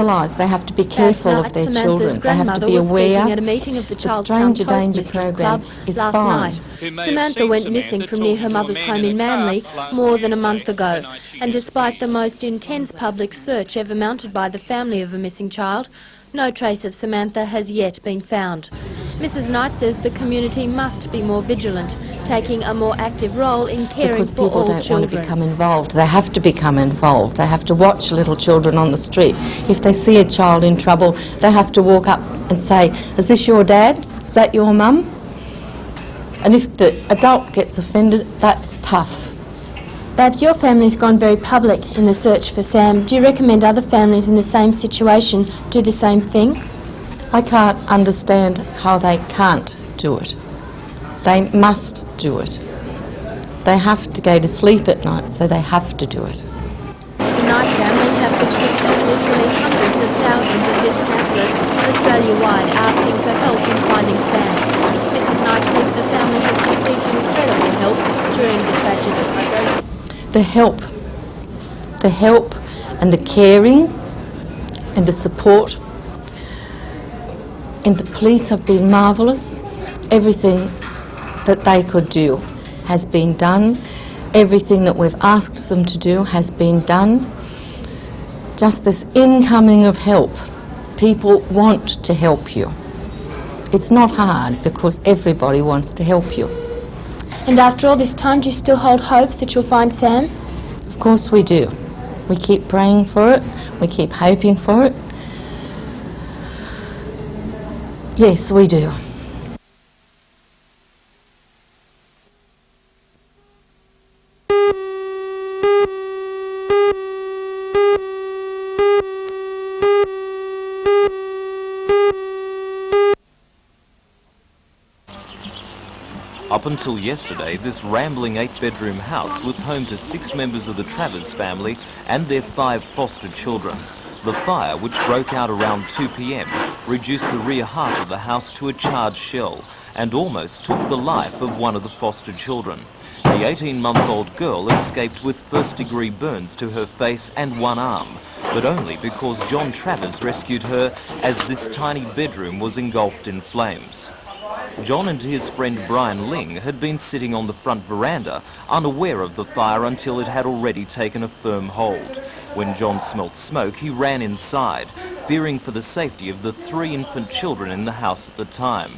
They have to be careful of their children. They have to be aware. At a meeting of the The Stranger Danger program is last fine. night. Samantha went missing from near her mother's home in Manly more than a month ago, and despite the most intense public search ever mounted by the family of a missing child, no trace of Samantha has yet been found. Mrs. Knight says the community must be more vigilant, taking a more active role in caring for all children. Because people don't want to become involved. They have to become involved. They have to watch little children on the street. If they see a child in trouble, they have to walk up and say, "Is this your dad? Is that your mum?" And if the adult gets offended, that's tough. Babs, your family's gone very public in the search for Sam. Do you recommend other families in the same situation do the same thing? I can't understand how they can't do it. They must do it. They have to go to sleep at night, so they have to do it. The Knight family have distributed literally hundreds of thousands of this pamphlet Australia-wide asking for help in finding Sam. Mrs. Knight says the family has received incredible help during the tragedy. The help and the caring and the support, and the police have been marvellous. Everything that they could do has been done. Everything that we've asked them to do has been done. Just this incoming of help. People want to help you. It's not hard because everybody wants to help you. And after all this time, do you still hold hope that you'll find Sam? Of course we do. We keep praying for it. We keep hoping for it. Yes, we do. Up until yesterday, this rambling 8-bedroom house was home to 6 members of the Travers family and their 5 foster children. The fire, which broke out around 2 p.m, reduced the rear half of the house to a charred shell and almost took the life of one of the foster children. The 18-month-old girl escaped with first-degree burns to her face and one arm, but only because John Travers rescued her as this tiny bedroom was engulfed in flames. John and his friend Brian Ling had been sitting on the front veranda, unaware of the fire until it had already taken a firm hold. When John smelt smoke, he ran inside, fearing for the safety of the 3 infant children in the house at the time.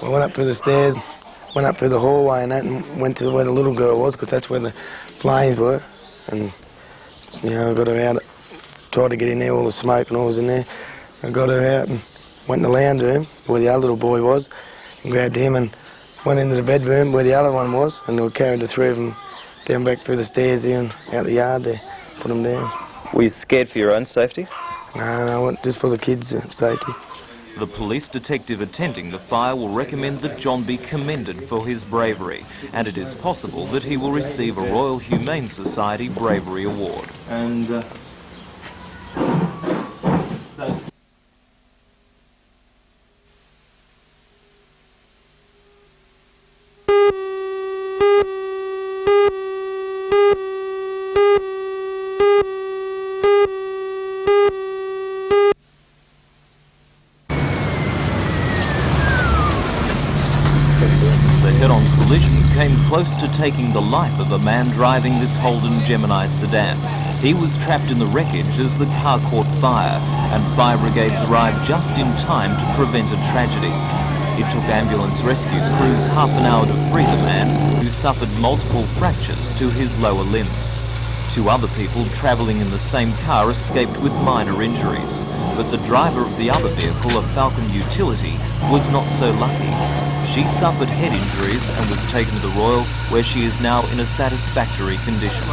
We went up through the stairs, went up through the hallway and that, and went to where the little girl was, because that's where the flames were. And, you know, I got her out, tried to get in there, all the smoke and all was in there. I got her out and went in the lounge room, where the other little boy was, and grabbed him and went into the bedroom where the other one was, and we carried the 3 of them down back through the stairs there and out the yard there, put them down. Were you scared for your own safety? No, just for the kids' safety. The police detective attending the fire will recommend that John be commended for his bravery, and it is possible that he will receive a Royal Humane Society Bravery Award. And the head-on collision came close to taking the life of a man driving this Holden Gemini sedan. He was trapped in the wreckage as the car caught fire, and fire brigades arrived just in time to prevent a tragedy. It took ambulance rescue crews half an hour to free the man, who suffered multiple fractures to his lower limbs. 2 other people travelling in the same car escaped with minor injuries, but the driver of the other vehicle, a Falcon Utility, was not so lucky. She suffered head injuries and was taken to the Royal, where she is now in a satisfactory condition.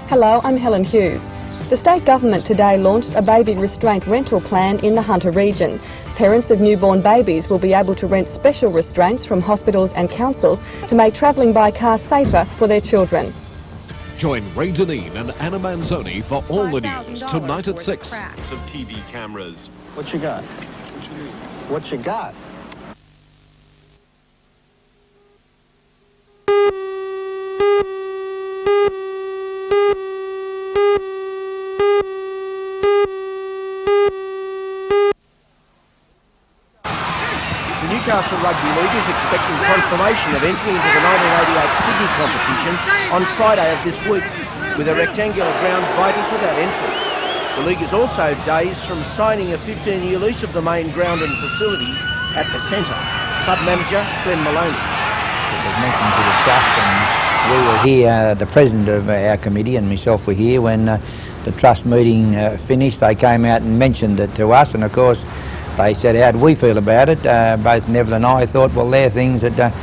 Hello, I'm Helen Hughes. The state government today launched a baby restraint rental plan in the Hunter region. Parents of newborn babies will be able to rent special restraints from hospitals and councils to make travelling by car safer for their children. Join Ray Deneen and Anna Manzoni for all the news tonight at 6. Of TV cameras. What you got? What you need? What you got? The Newcastle Rugby League is expecting confirmation of entry into the 1988 Sydney competition on Friday of this week, with a rectangular ground vital to that entry. The league is also days from signing a 15-year lease of the main ground and facilities at the centre. Club manager Glenn Maloney. It was mentioned to the trust, and we were here, the president of our committee and myself were here when the trust meeting finished. They came out and mentioned it to us, and of course they said how do we feel about it. Both Neville and I thought, well, they're things that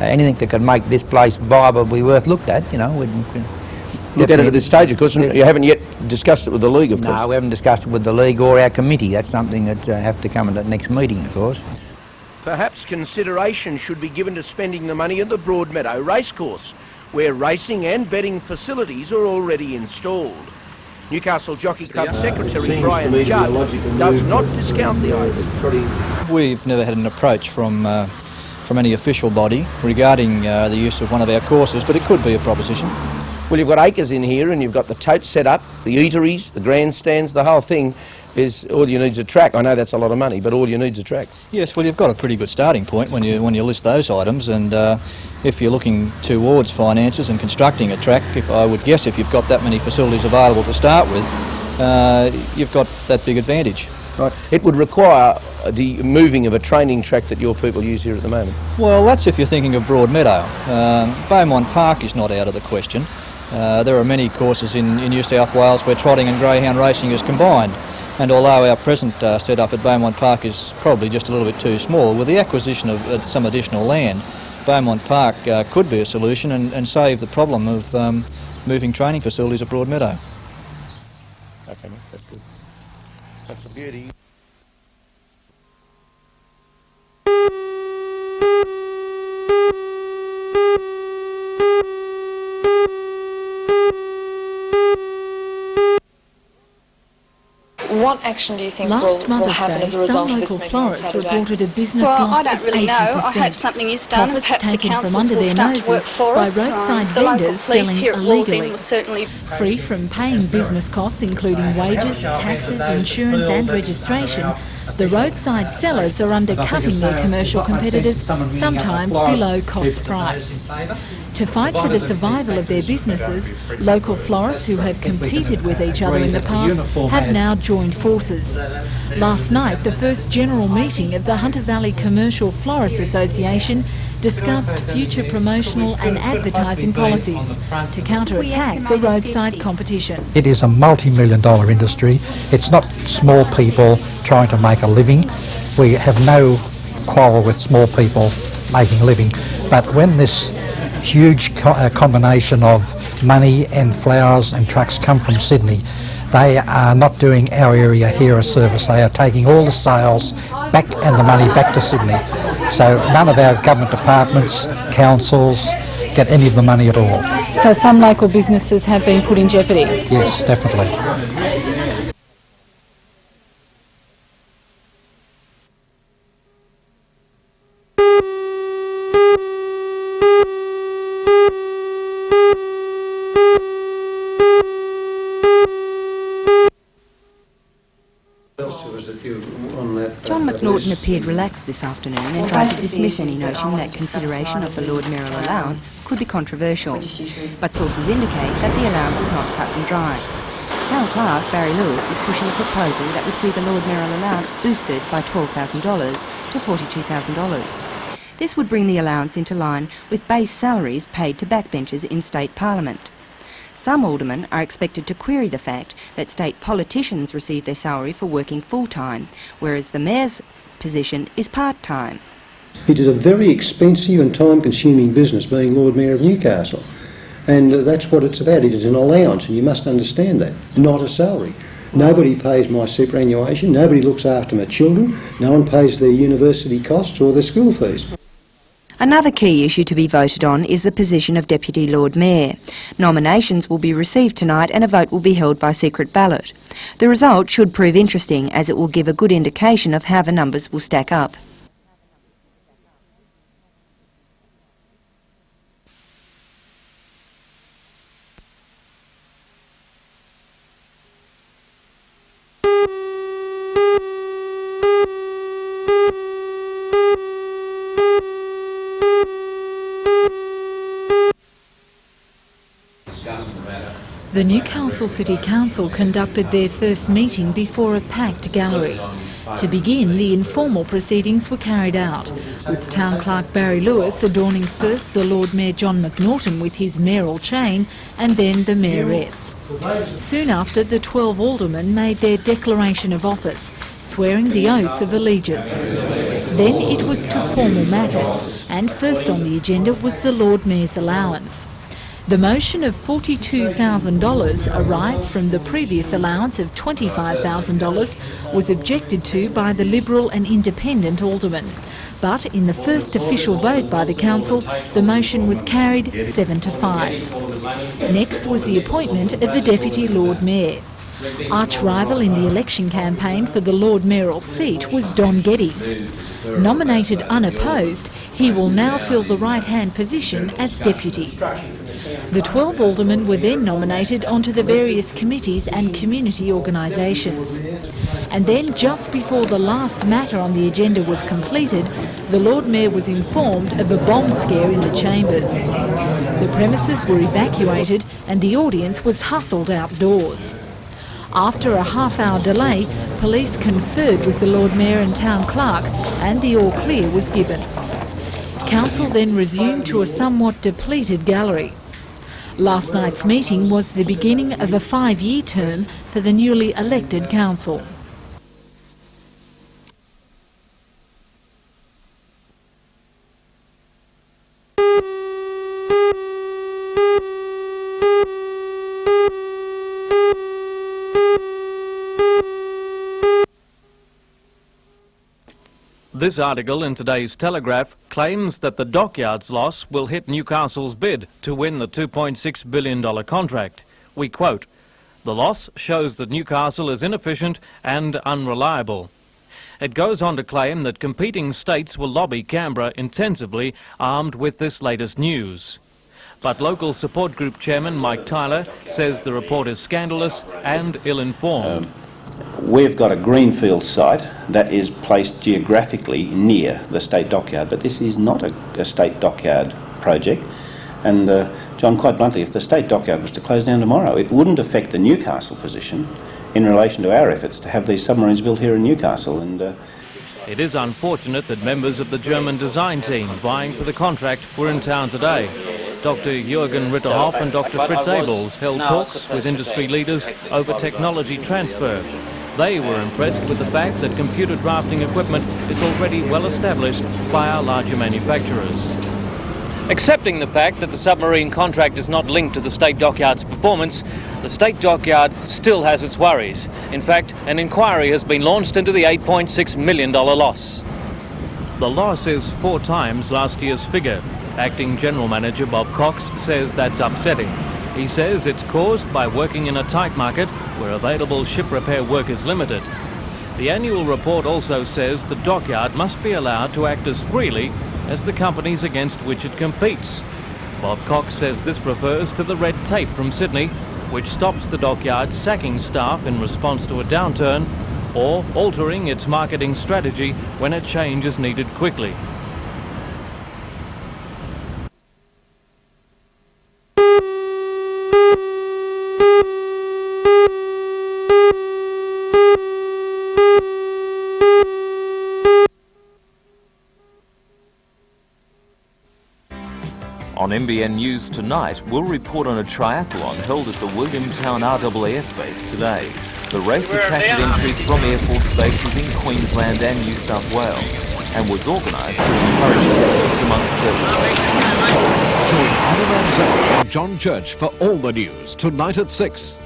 anything that could make this place viable would be worth looked at, you know. Look at it at this stage, of course, and you haven't yet discussed it with the league, of course. No, we haven't discussed it with the league or our committee. That's something that have to come at the next meeting, of course. Perhaps consideration should be given to spending the money at the Broadmeadow Racecourse, where racing and betting facilities are already installed. Newcastle Jockey Club Secretary Brian Judd does not discount the idea. We've never had an approach from any official body regarding the use of one of our courses, but it could be a proposition. Well, you've got acres in here and you've got the totes set up, the eateries, the grandstands, the whole thing is all you need is a track. I know that's a lot of money, but all you need is a track. Yes, well, you've got a pretty good starting point when you list those items, and if you're looking towards finances and constructing a track, I would guess if you've got that many facilities available to start with, you've got that big advantage. Right. It would require the moving of a training track that your people use here at the moment. Well, that's if you're thinking of Broadmeadow. Beaumont Park is not out of the question. There are many courses in New South Wales where trotting and greyhound racing is combined, and although our present setup at Beaumont Park is probably just a little bit too small, with the acquisition of some additional land, Beaumont Park could be a solution and save the problem of moving training facilities at Broadmeadow. Okay, mate, that's good. That's a beauty. What action do you think will happen as a result of this meeting on Saturday? Reported a business well, loss I don't really know. I hope something is done and perhaps the councils will start to work for us. The local police here at Wallsend will certainly... Free from paying business costs including wages, taxes, insurance and registration, the roadside sellers are undercutting their commercial competitors, sometimes below cost price. To fight for the survival of their businesses, local florists who have competed with each other in the past have now joined forces. Last night, the first general meeting of the Hunter Valley Commercial Florists Association discussed future promotional and advertising policies to counterattack the roadside competition. It is a multi-million-dollar industry. It's not small people trying to make a living. We have no quarrel with small people making a living, but when this huge combination of money and flowers and trucks come from Sydney, they are not doing our area here a service. They are taking all the sales back and the money back to Sydney. So none of our government departments, councils get any of the money at all. So some local businesses have been put in jeopardy? Yes, definitely. John McNaughton appeared relaxed this afternoon and tried to dismiss any notion that consideration of the Lord Mayoral allowance could be controversial, but sources indicate that the allowance is not cut and dry. Town Clerk Barry Lewis is pushing a proposal that would see the Lord Mayoral allowance boosted by $12,000 to $42,000. This would bring the allowance into line with base salaries paid to backbenchers in state parliament. Some aldermen are expected to query the fact that state politicians receive their salary for working full-time, whereas the mayor's position is part-time. It is a very expensive and time-consuming business being Lord Mayor of Newcastle. And that's what it's about. It is an allowance, and you must understand that, not a salary. Nobody pays my superannuation, nobody looks after my children, no one pays their university costs or their school fees. Another key issue to be voted on is the position of Deputy Lord Mayor. Nominations will be received tonight and a vote will be held by secret ballot. The result should prove interesting, as it will give a good indication of how the numbers will stack up. The Newcastle City Council conducted their first meeting before a packed gallery. To begin, the informal proceedings were carried out, with Town Clerk Barry Lewis adorning first the Lord Mayor John McNaughton with his mayoral chain and then the Mayoress. Soon after, the 12 aldermen made their declaration of office, swearing the oath of allegiance. Then it was to formal matters, and first on the agenda was the Lord Mayor's allowance. The motion of $42,000, a rise from the previous allowance of $25,000, was objected to by the Liberal and Independent aldermen. But in the first official vote by the council, the motion was carried 7-5. Next was the appointment of the Deputy Lord Mayor. Arch-rival in the election campaign for the Lord Mayoral seat was Don Geddes. Nominated unopposed, he will now fill the right-hand position as Deputy. The 12 aldermen were then nominated onto the various committees and community organisations. And then, just before the last matter on the agenda was completed, the Lord Mayor was informed of a bomb scare in the chambers. The premises were evacuated and the audience was hustled outdoors. After a half-hour delay, police conferred with the Lord Mayor and Town Clerk and the all-clear was given. Council then resumed to a somewhat depleted gallery. Last night's meeting was the beginning of a 5-year term for the newly elected council. This article in today's Telegraph claims that the dockyard's loss will hit Newcastle's bid to win the $2.6 billion contract. We quote, "The loss shows that Newcastle is inefficient and unreliable." It goes on to claim that competing states will lobby Canberra intensively, armed with this latest news. But local support group chairman Mike Tyler says the report is scandalous and ill-informed. We've got a greenfield site that is placed geographically near the state dockyard, but this is not a state dockyard project. And John, quite bluntly, if the state dockyard was to close down tomorrow, it wouldn't affect the Newcastle position in relation to our efforts to have these submarines built here in Newcastle. And it is unfortunate that members of the German design team vying for the contract were in town today. Dr. Jürgen Ritterhoff and Dr. Fritz Abels held talks with industry leaders over technology transfer. They were impressed with the fact that computer drafting equipment is already well established by our larger manufacturers. Accepting the fact that the submarine contract is not linked to the State Dockyard's performance, the State Dockyard still has its worries. In fact, an inquiry has been launched into the $8.6 million loss. The loss is 4 times last year's figure. Acting General Manager Bob Cox says that's upsetting. He says it's caused by working in a tight market where available ship repair work is limited. The annual report also says the dockyard must be allowed to act as freely as the companies against which it competes. Bob Cox says this refers to the red tape from Sydney, which stops the dockyard sacking staff in response to a downturn or altering its marketing strategy when a change is needed quickly. On NBN News tonight, we'll report on a triathlon held at the Williamtown RAAF base today. The race attracted entries from Air Force bases in Queensland and New South Wales and was organised to encourage fitness among servicemen. Join Anna Manzoni and John Church for all the news tonight at 6.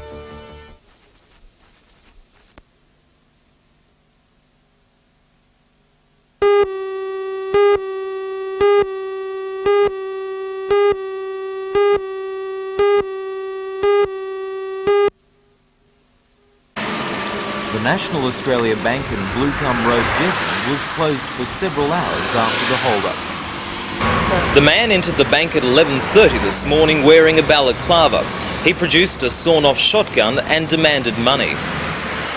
The National Australia Bank in Bluecombe Road, Jesmond, was closed for several hours after the hold-up. The man entered the bank at 11:30 this morning wearing a balaclava. He produced a sawn-off shotgun and demanded money.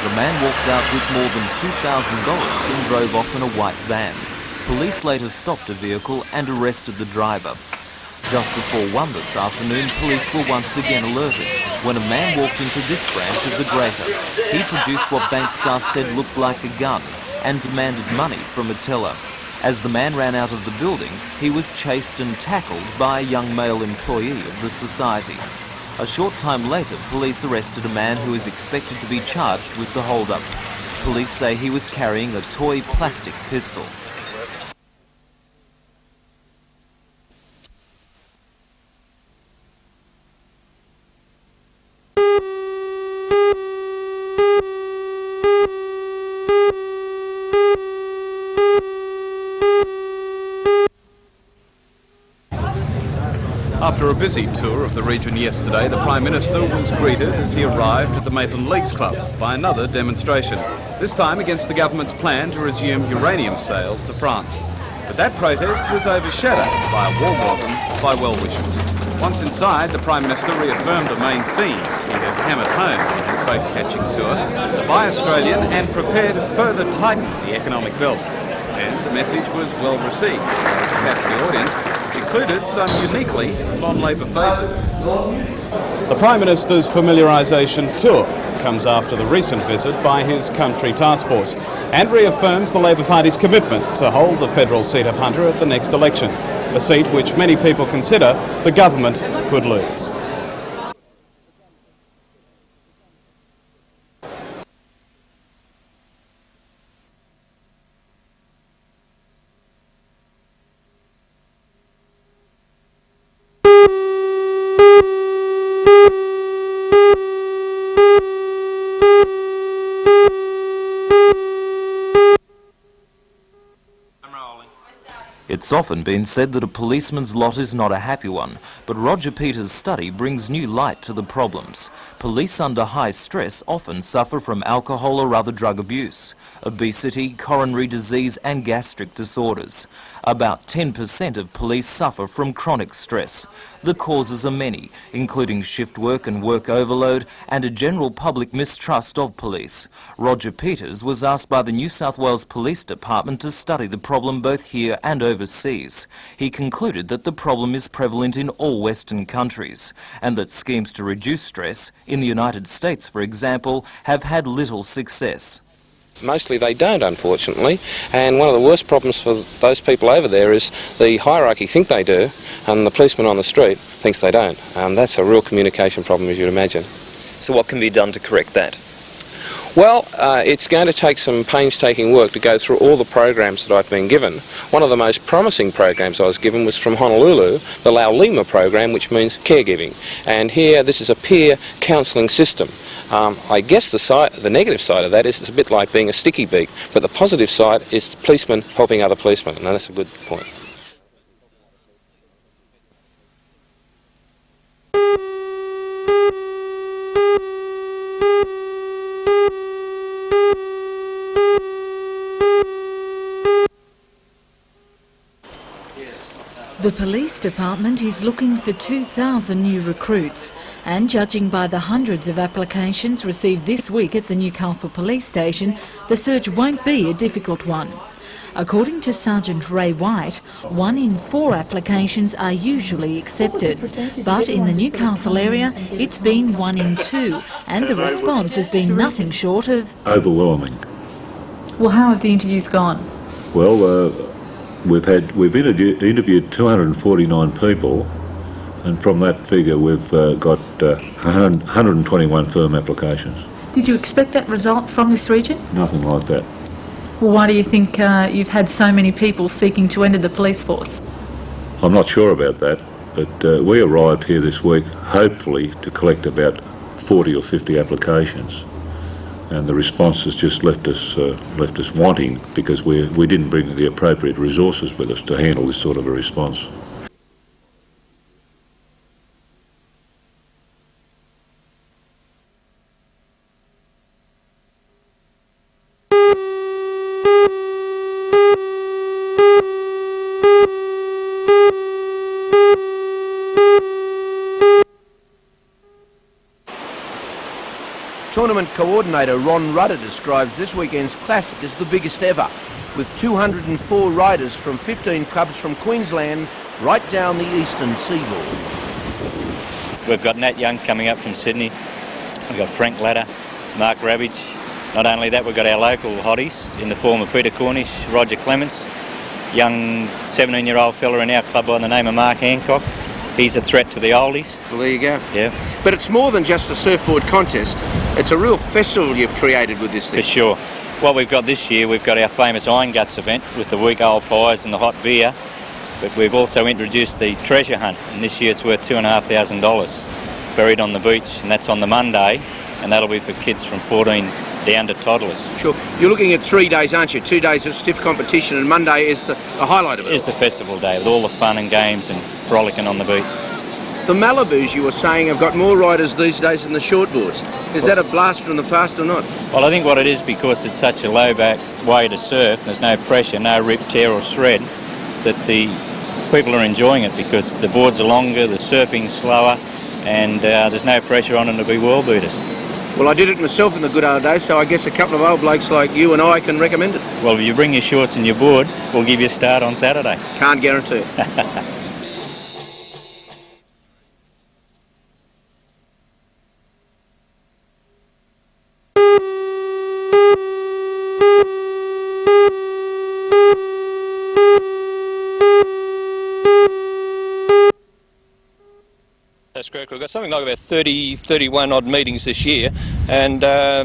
The man walked out with more than $2,000 and drove off in a white van. Police later stopped the vehicle and arrested the driver. Just before 1 this afternoon, police were once again alerted when a man walked into this branch of the Greater. He produced what bank staff said looked like a gun and demanded money from a teller. As the man ran out of the building, he was chased and tackled by a young male employee of the society. A short time later, police arrested a man who is expected to be charged with the hold-up. Police say he was carrying a toy plastic pistol. After a busy tour of the region yesterday, the Prime Minister was greeted as he arrived at the Maitland Leagues Club by another demonstration, this time against the government's plan to resume uranium sales to France. But that protest was overshadowed by a warm welcome by well-wishers. Once inside, the Prime Minister reaffirmed the main themes he had hammered home on his vote-catching tour: to buy Australian and prepare to further tighten the economic belt. And the message was well received by the capacity audience, included some uniquely non-Labor faces. The Prime Minister's familiarisation tour comes after the recent visit by his country task force and reaffirms the Labor Party's commitment to hold the federal seat of Hunter at the next election, a seat which many people consider the government could lose. It's often been said that a policeman's lot is not a happy one, but Roger Peters' study brings new light to the problems. Police under high stress often suffer from alcohol or other drug abuse, obesity, coronary disease and gastric disorders. About 10% of police suffer from chronic stress. The causes are many, including shift work and work overload and a general public mistrust of police. Roger Peters was asked by the New South Wales Police Department to study the problem both here and overseas. He concluded that the problem is prevalent in all Western countries and that schemes to reduce stress, in the United States for example, have had little success. Mostly they don't, unfortunately, and one of the worst problems for those people over there is the hierarchy think they do and the policeman on the street thinks they don't. That's a real communication problem, as you'd imagine. So what can be done to correct that? Well, it's going to take some painstaking work to go through all the programs that I've been given. One of the most promising programs I was given was from Honolulu, the Laulima program, which means caregiving. And here, this is a peer counselling system. I guess the negative side of that is it's a bit like being a sticky beak, but the positive side is policemen helping other policemen, and that's a good point. The police department is looking for 2,000 new recruits, and judging by the hundreds of applications received this week at the Newcastle Police Station, the search won't be a difficult one. According to Sergeant Ray White, 1 in 4 applications are usually accepted, but in the Newcastle area it's been 1 in 2, and the response has been nothing short of overwhelming. Well, how have the interviews gone? Well, we've interviewed 249 people, and from that figure we've got 121 firm applications. Did you expect that result from this region? Nothing like that. Well, why do you think you've had so many people seeking to enter the police force? I'm not sure about that. But we arrived here this week, hopefully, to collect about 40 or 50 applications. And the response has just left us wanting, because we didn't bring the appropriate resources with us to handle this sort of a response. Tournament coordinator Ron Rudder describes this weekend's classic as the biggest ever, with 204 riders from 15 clubs from Queensland right down the eastern seaboard. We've got Nat Young coming up from Sydney. We've got Frank Ladder, Mark Rabbage. Not only that, we've got our local hotties in the form of Peter Cornish, Roger Clements, young 17-year-old fella in our club by the name of Mark Hancock. He's a threat to the oldies. Well, there you go. Yeah. But it's more than just a surfboard contest. It's a real festival you've created with this thing. For sure. What we've got this year, we've got our famous Iron Guts event with the week-old pies and the hot beer. But we've also introduced the treasure hunt, and this year it's worth $2,500, buried on the beach, and that's on the Monday, and that'll be for kids from 14 down to toddlers. Sure. You're looking at 3 days, aren't you? 2 days of stiff competition, and Monday is the highlight of it. It's the festival day with all the fun and games and frolicking on the beach. The Malibus, you were saying, have got more riders these days than the shortboards. Is that a blast from the past or not? Well, I think what it is, because it's such a low-back way to surf, there's no pressure, no rip, tear or shred, that the people are enjoying it because the boards are longer, the surfing's slower, and there's no pressure on them to be world beaters. Well, I did it myself in the good old days, so I guess a couple of old blokes like you and I can recommend it. Well, if you bring your shorts and your board, we'll give you a start on Saturday. Can't guarantee it. That's correct. We've got something like about 31 odd meetings this year, and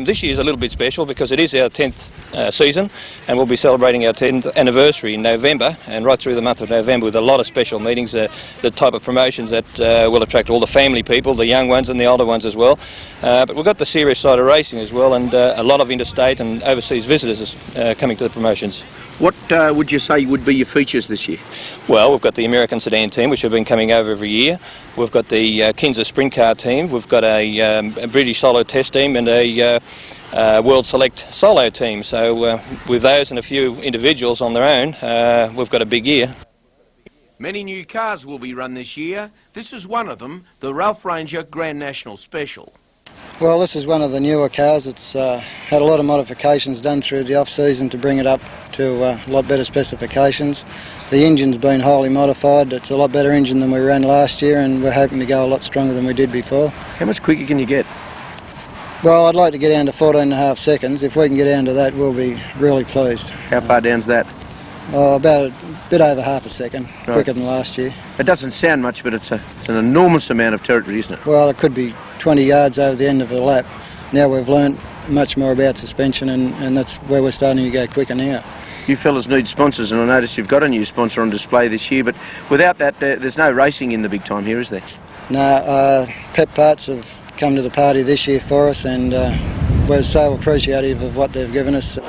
this year is a little bit special because it is our 10th season, and we'll be celebrating our 10th anniversary in November, and right through the month of November with a lot of special meetings, the type of promotions that will attract all the family people, the young ones and the older ones as well. But we've got the serious side of racing as well, and a lot of interstate and overseas visitors coming to the promotions. What would you say would be your features this year? Well, we've got the American Sedan team, which have been coming over every year. We've got the Kinza Sprint Car team. We've got a British Solo Test team and a World Select Solo team. So with those and a few individuals on their own, we've got a big year. Many new cars will be run this year. This is one of them, the Ralph Ranger Grand National Special. Well, this is one of the newer cars. It's had a lot of modifications done through the off-season to bring it up to a lot better specifications. The engine's been highly modified. It's a lot better engine than we ran last year, and we're hoping to go a lot stronger than we did before. How much quicker can you get? Well, I'd like to get down to 14.5 seconds. If we can get down to that, we'll be really pleased. How far down's that? Oh, about a bit over half a second, quicker than last year. It doesn't sound much, but it's an enormous amount of territory, isn't it? Well, it could be 20 yards over the end of the lap. Now we've learnt much more about suspension, and that's where we're starting to go quicker now. You fellas need sponsors, and I notice you've got a new sponsor on display this year, but without that, there's no racing in the big time here, is there? No, Pep Parts have come to the party this year for us, and we're so appreciative of what they've given us.